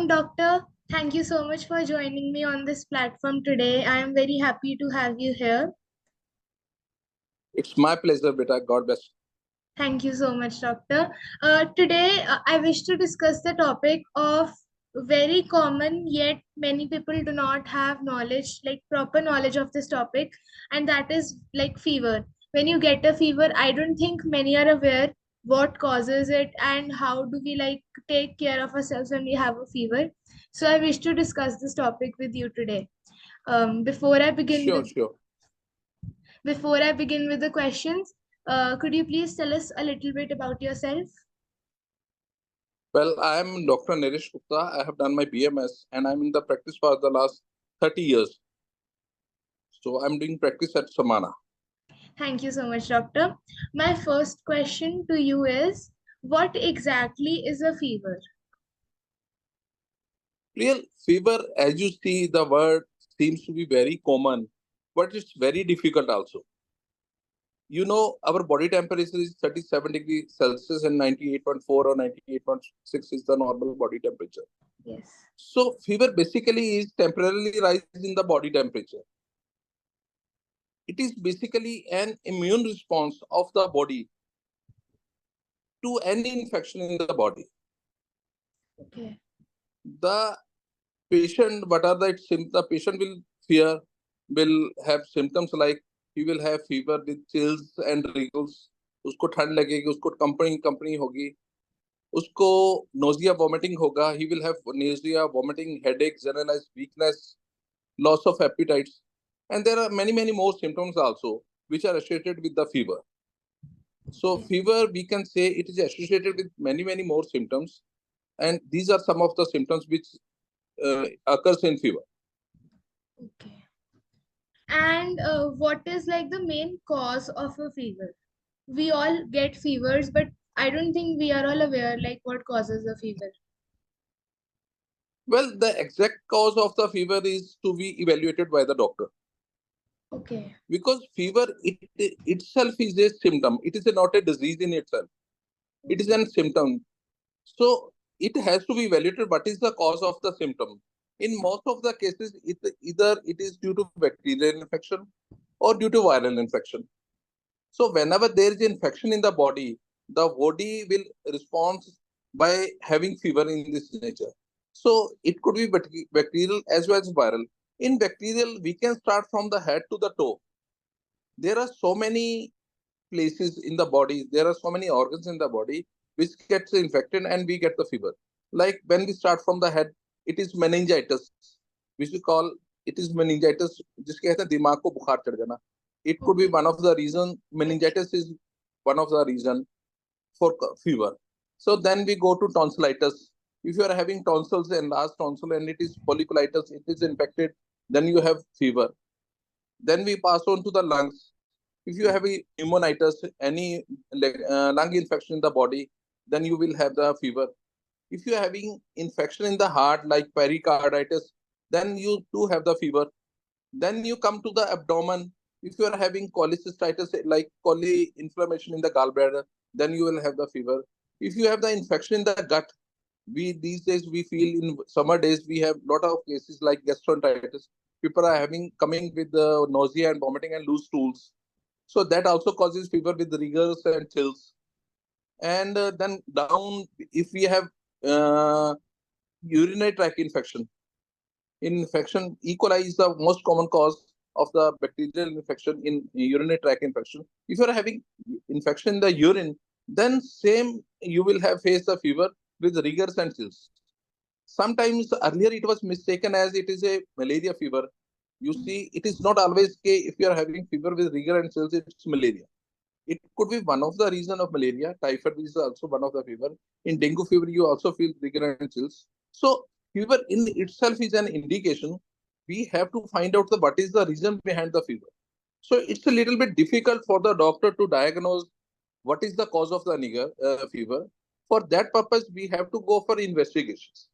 Welcome, doctor. Thank you so much for joining me on this platform today. I am very happy to have you here. It's my pleasure, beta. God bless. Thank you so much, doctor. Today, I wish to discuss the topic of very common, yet many people do not have knowledge, like proper knowledge of this topic, and that is like fever. When you get a fever, I don't think many are aware what causes it and how do we like take care of ourselves when we have a fever. So I wish to discuss this topic with you today. Before I begin Sure, with sure. the questions, could you please tell us a little bit about yourself? Well, I am Dr. Naresh Gupta. I have done my BMS and I'm in the practice for the last 30 years. So I'm doing practice at Samana. Thank you so much, doctor. My first question to you is, what exactly is a fever? Real fever, as you see, the word seems to be very common, but it's very difficult also. You know, our body temperature is 37 degrees Celsius and 98.4 or 98.6 is the normal body temperature. Yes. So fever basically is temporarily rise in the body temperature. It is basically an immune response of the body to any infection in the body. Okay. The patient, what are the symptoms? The patient will have symptoms like he will have fever with chills and wriggles. उसको ठंड लगेगी, उसको company होगी, उसको nausea vomiting होगा. He will have nausea, vomiting, headache, generalized weakness, loss of appetite, and there are many more symptoms also which are associated with the fever. So fever, we can say it is associated with many more symptoms, and these are some of the symptoms which occurs in fever. Okay. And what is like the main cause of a fever? We all get fevers, but I don't think we are all aware like what causes a fever. Well, the exact cause of the fever is to be evaluated by the doctor. Okay. Because fever itself is a symptom. It is not a disease in itself. It is a symptom. So it has to be evaluated what is the cause of the symptom. In most of the cases, either it is due to bacterial infection or due to viral infection. So whenever there is infection in the body will respond by having fever in this nature. So it could be bacterial as well as viral. In bacterial, we can start from the head to the toe. There are so many places in the body, there are so many organs in the body which gets infected and we get the fever. Like when we start from the head, it is meningitis, which we call it is meningitis, जिसके कहते हैं दिमाग को बुखार चढ़ जाना. It could be one of the reason. Meningitis is one of the reason for fever. So then we go to tonsillitis. If you are having tonsils and enlarged tonsil and it is folliculitis, it is infected, then you have fever. Then we pass on to the lungs. If you have a pneumonitis, any lung infection in the body, then you will have the fever. If you are having infection in the heart like pericarditis, then you do have the fever. Then you come to the abdomen. If you are having cholecystitis like coli inflammation in the gallbladder, then you will have the fever. If you have the infection in the gut, we these days we feel in summer days we have lot of cases like gastroenteritis. People are having coming with the nausea and vomiting and loose stools. So that also causes fever with rigors and chills. And then down, if we have uh, urinary tract infection, E. coli is the most common cause of the bacterial infection in urinary tract infection. If you are having infection in the urine, then same you will have faced the fever with rigors and chills. Sometimes earlier it was mistaken as it is a malaria fever. You see, it is not always if you are having fever with rigor and chills, it's malaria. It could be one of the reason of malaria. Typhoid is also one of the fever. In dengue fever, you also feel rigor and chills. So fever in itself is an indication. We have to find out what is the reason behind the fever. So it's a little bit difficult for the doctor to diagnose what is the cause of the fever. For that purpose, we have to go for investigations.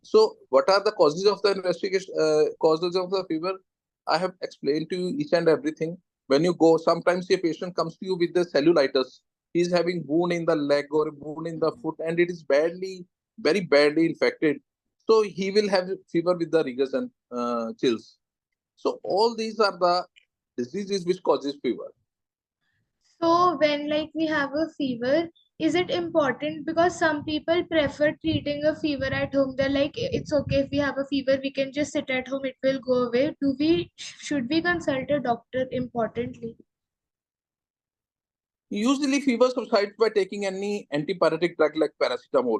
So what are the causes of the investigation? Causes of the fever? I have explained to you each and everything. When you go, sometimes a patient comes to you with the cellulitis. He is having wound in the leg or wound in the foot, and it is very badly infected. So he will have fever with the rigors and chills. So all these are the diseases which causes fever. So when like we have a fever, is it important because some people prefer treating a fever at home? They're like, it's okay if we have a fever, we can just sit at home, it will go away. Should we consult a doctor importantly? Usually fever subsides by taking any antipyretic drug like paracetamol.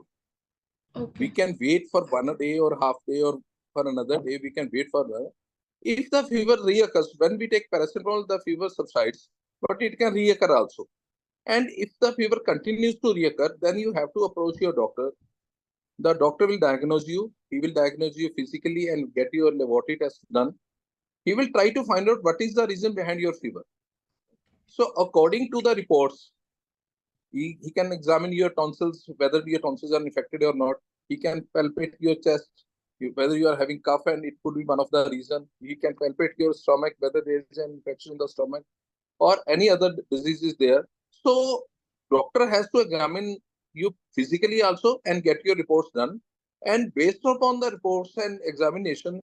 We Okay. can wait for 1 day or half day or for another day. We can wait for that. If the fever reoccurs, when we take paracetamol, the fever subsides, but it can reoccur also. And if the fever continues to reoccur, then you have to approach your doctor. The doctor will diagnose you. He will diagnose you physically and get your laboratory test done. He will try to find out what is the reason behind your fever. So according to the reports, he can examine your tonsils, whether your tonsils are infected or not. He can palpate your chest, whether you are having cough, and it could be one of the reason. He can palpate your stomach, whether there is an infection in the stomach or any other disease is there. So doctor has to examine you physically also and get your reports done. And based upon the reports and examination,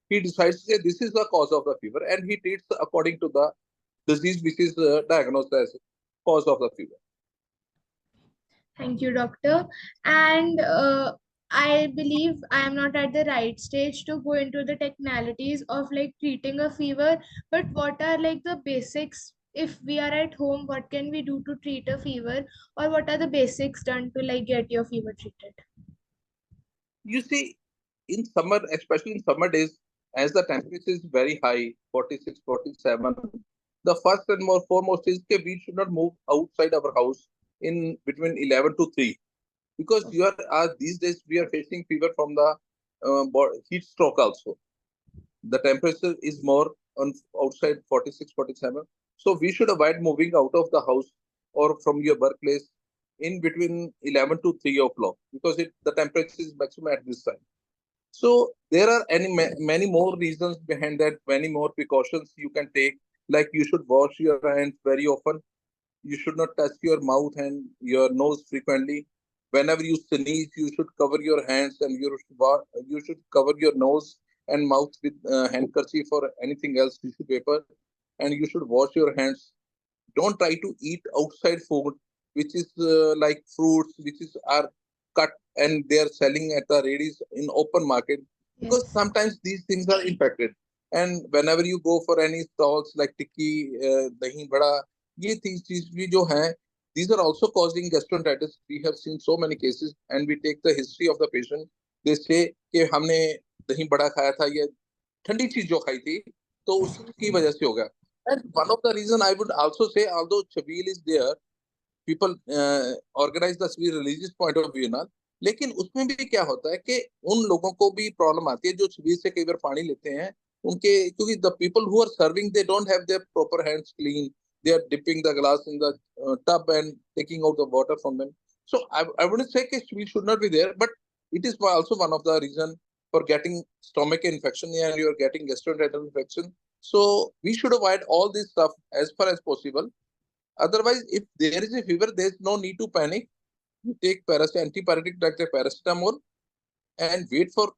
he decides that this is the cause of the fever, and he treats according to the disease which is diagnosed as cause of the fever. Thank you, doctor. And I believe I am not at the right stage to go into the technicalities of like treating a fever, but what are like the basics? If we are at home, what can we do to treat a fever, or what are the basics done to like get your fever treated? You see, in summer, especially in summer days, as the temperature is very high, 46, 47, the first and more foremost is that we should not move outside our house in between 11 to 3, because you are these days we are facing fever from the heat stroke also. The temperature is more on outside 46, 47. So we should avoid moving out of the house or from your workplace in between 11 to 3 o'clock, because the temperature is maximum at this time. So there are many more reasons behind that, many more precautions you can take. Like you should wash your hands very often. You should not touch your mouth and your nose frequently. Whenever you sneeze, you should cover your hands, and you should cover your nose and mouth with handkerchief or anything else, tissue paper, and you should wash your hands. Don't try to eat outside food which is like fruits which is are cut and they are selling at the readies in open market, because Yes. sometimes these things are infected. And whenever you go for any stalls like tikki, dahi bada, ye things cheez bhi jo hai, these are also causing gastroenteritis. We have seen so many cases, and we take the history of the patient. They say कि हमने दही बड़ा खाया था, ये ठंडी चीज जो खाई थी, तो उसकी वजह से हो गया. And one of the reason I would also say, although Chabil is there, people organize the Chabil religious point of view ना, लेकिन उसमें भी क्या होता है कि उन लोगों को भी प्रॉब्लम आती है जो छबील से कई बार पानी लेते हैं. उनके क्योंकि the people who are serving, they don't have their proper hands clean. They are dipping the glass in the tub and taking out the water from them. So I wouldn't say that we should not be there, but it is also one of the reason for getting stomach infection and you are getting gastrointestinal infection. So we should avoid all this stuff as far as possible. Otherwise, if there is a fever, there is no need to panic. You take antipyretic drug like paracetamol and wait for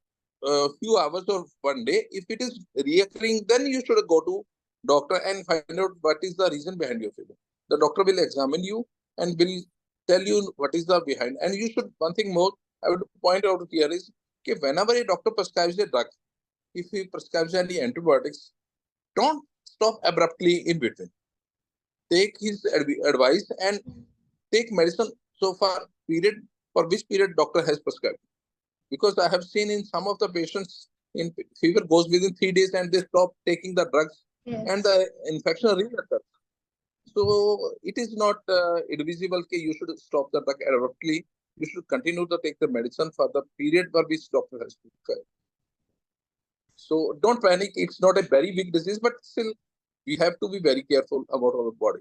a few hours or 1 day. If it is reoccurring, then you should go to doctor and find out what is the reason behind your fever. The doctor will examine you and will tell you what is the behind. And you should, one thing more I would point out here is that whenever a doctor prescribes a drug, if he prescribes any antibiotics, don't stop abruptly in between. Take his advice and take medicine so far period for which period doctor has prescribed. Because I have seen in some of the patients in fever goes within 3 days and they stop taking the drugs and Yes. the infection reoccurs. So it is not advisable that you should stop the drug abruptly. You should continue to take the medicine for the period for which doctor has prescribed. So don't panic. It's not a very big disease, but still we have to be very careful about our body.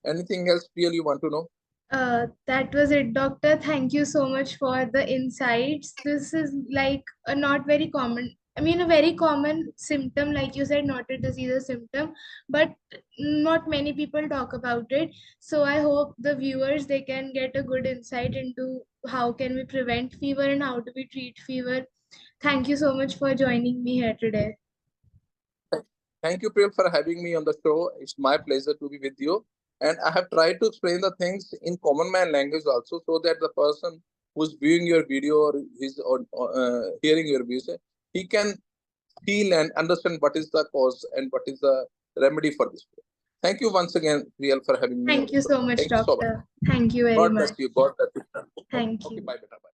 Anything else, Priyal, you want to know? That was it, doctor. Thank you so much for the insights. This is like a not very common I mean, a very common symptom, like you said, not a disease, a symptom, but not many people talk about it. So I hope the viewers, they can get a good insight into how can we prevent fever and how do we treat fever. Thank you so much for joining me here today. Thank you, Priyal, for having me on the show. It's my pleasure to be with you. And I have tried to explain the things in common man language also, so that the person who's viewing your video or hearing your views, he can feel and understand what is the cause and what is the remedy for this. Thank you once again, Priyal, for having me on Thank the you show. so much, Thank you so much. doctor. Thank you very God bless much. you. God bless you. Thank Okay, you. bye, beta. Bye.